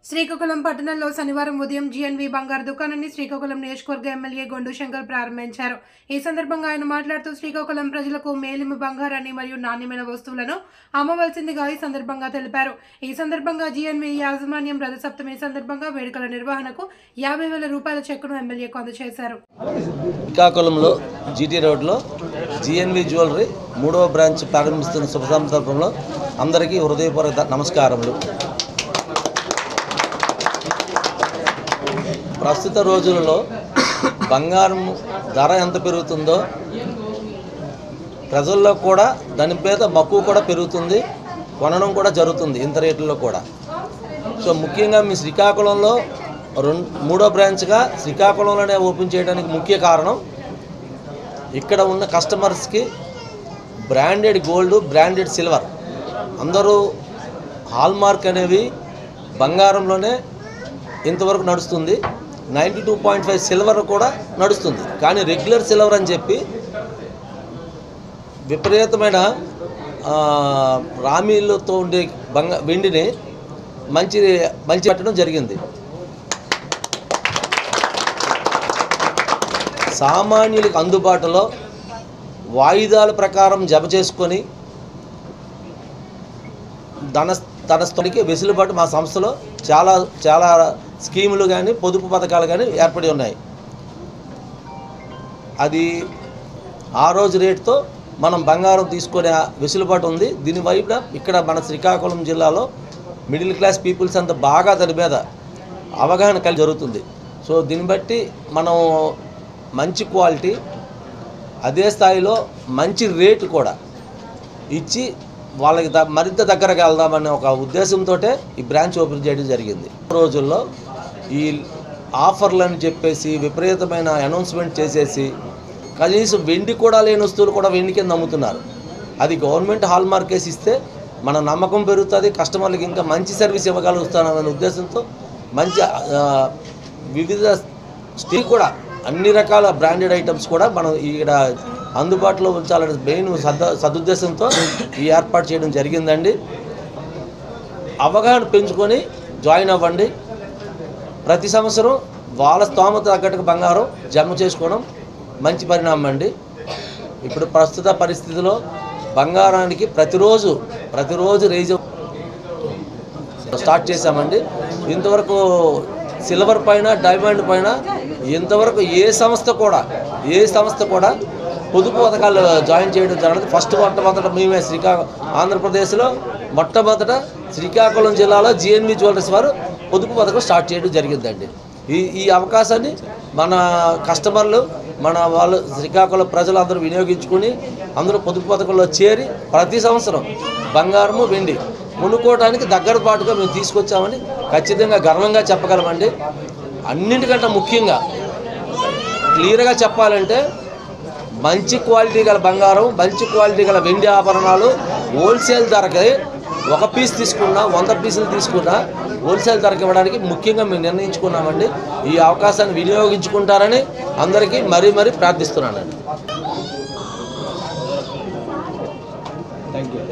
శ్రీకాకుళం పట్టణంలో శనివారం ఉదయం జీఎన్వి బంగారు దుకాణాన్ని శ్రీకాకుళం నియోజకవర్గ ఎమ్మెల్యే గొండు శంకర్ ప్రారంభించారు. ఈ సందర్భంగా ఆయన మాట్లాడుతూ శ్రీకాకుళం ప్రజలకు మేలిమి బంగారాన్ని మరియు నాణ్యమైన వస్తువులను అమ్మవలసిందిగా ఈ సందర్భంగా తెలిపారు. ఈ సందర్భంగా జీఎన్వి యాజమాన్యం రథసప్తమి సందర్భంగా వేడుకల నిర్వహణకు 50,000 రూపాయల చెక్కును ఎమ్మెల్యేకు అందజేశారు. శ్రీకాకుళంలో జీటీ రోడ్లో జీఎన్వి జ్యువెలరీ 3వ బ్రాంచ్ ప్రారంభిస్తున్న శుభ సందర్భంలో అందరికీ హృదయపూర్వక నమస్కారములు. ప్రస్తుత రోజులలో బంగారం ధర ఎంత పెరుగుతుందో ప్రజల్లో కూడా దాని మీద మక్కువ కూడా పెరుగుతుంది, కొనడం కూడా జరుగుతుంది ఇంత రేట్లలో కూడా. సో ముఖ్యంగా మీ శ్రీకాకుళంలో 3వ బ్రాంచ్గా శ్రీకాకుళంలోనే ఓపెన్ చేయడానికి ముఖ్య కారణం ఇక్కడ ఉన్న కస్టమర్స్కి బ్రాండెడ్ గోల్డ్, బ్రాండెడ్ సిల్వర్, అందరూ హాల్మార్క్ అనేవి బంగారంలోనే ఇంతవరకు నడుస్తుంది. 92.5 సిల్వర్ కూడా నడుస్తుంది. కానీ రెగ్యులర్ సిల్వర్ అని చెప్పి విపరీతమైన రామీలతో ఉండే వెండిని మంచి పెట్టడం జరిగింది. సామాన్యులకు అందుబాటులో వాయిదాల ప్రకారం జమ చేసుకొని తన స్థలికి వెసులుబాటు మా సంస్థలో చాలా స్కీములు కానీ పొదుపు పథకాలు కానీ ఏర్పడి ఉన్నాయి. అది ఆ రోజు రేటుతో మనం బంగారం తీసుకునే వెసులుబాటు ఉంది. దీని వైపున ఇక్కడ మన శ్రీకాకుళం జిల్లాలో మిడిల్ క్లాస్ పీపుల్స్ అంతా బాగా దాని మీద అవగాహన కలిగి జరుగుతుంది. సో దీన్ని బట్టి మనం మంచి క్వాలిటీ, అదే స్థాయిలో మంచి రేటు కూడా ఇచ్చి వాళ్ళకి మరింత దగ్గరకు వెళ్దామనే ఒక ఉద్దేశంతో ఈ బ్రాంచ్ ఓపెన్ చేయడం జరిగింది. రోజుల్లో ఈ ఆఫర్లని చెప్పేసి విపరీతమైన అనౌన్స్మెంట్ చేసేసి కనీసం వెండి కూడా లేని వస్తువులు కూడా వెండి కింద అమ్ముతున్నారు. అది గవర్నమెంట్ హాల్ మార్కేసి ఇస్తే మన నమ్మకం పెరుగుతుంది, కస్టమర్లకి ఇంకా మంచి సర్వీస్ ఇవ్వగలుగుతామనే ఉద్దేశంతో మంచి వివిధ స్టీల్ కూడా అన్ని రకాల బ్రాండెడ్ ఐటమ్స్ కూడా మనం ఇక్కడ అందుబాటులో ఉంచాలనే మెయిన్ సదుద్దేశంతో ఈ ఏర్పాటు చేయడం జరిగిందండి. అవగాహన పెంచుకొని జాయిన్ అవ్వండి. ప్రతి సంవత్సరం వాళ్ళ స్తోమత తగ్గట్టుగా బంగారం జమ చేసుకోవడం మంచి పరిణామం అండి. ఇప్పుడు ప్రస్తుత పరిస్థితిలో బంగారానికి ప్రతిరోజు రేజ్ స్టార్ట్ చేశామండి. ఇంతవరకు సిల్వర్ పైన, డైమండ్ పైన ఇంతవరకు ఏ సంస్థ కూడా పొదుపు పథకాలు జాయిన్ చేయడం జరగదు. మొట్టమొదట మేమే ఆంధ్రప్రదేశ్లో మొట్టమొదట శ్రీకాకుళం జిల్లాలో జీఎన్వి జ్యువెలర్స్ వారు పొదుపు పథకం స్టార్ట్ చేయడం జరిగిందండి. ఈ అవకాశాన్ని మన కస్టమర్లు, మన వాళ్ళు, శ్రీకాకుళం ప్రజలు అందరూ వినియోగించుకుని అందరూ పొదుపు పథకంలో చేరి ప్రతి సంవత్సరం బంగారము, వెండి కొనుక్కోవడానికి దగ్గర పాటుగా మేము తీసుకొచ్చామని ఖచ్చితంగా గర్వంగా చెప్పగలమండి. అన్నింటికంటే ముఖ్యంగా క్లియర్గా చెప్పాలంటే మంచి క్వాలిటీ గల బంగారం, మంచి క్వాలిటీ గల వెండి ఆభరణాలు హోల్సేల్ ధరకి 1 పీస్ తీసుకున్నా, 100 పీసులు తీసుకున్నా హోల్సేల్ ధరకి ఇవ్వడానికి ముఖ్యంగా మేము నిర్ణయించుకున్నామండి. ఈ అవకాశాన్ని వినియోగించుకుంటారని అందరికీ మరీ ప్రార్థిస్తున్నానండి. Thank you.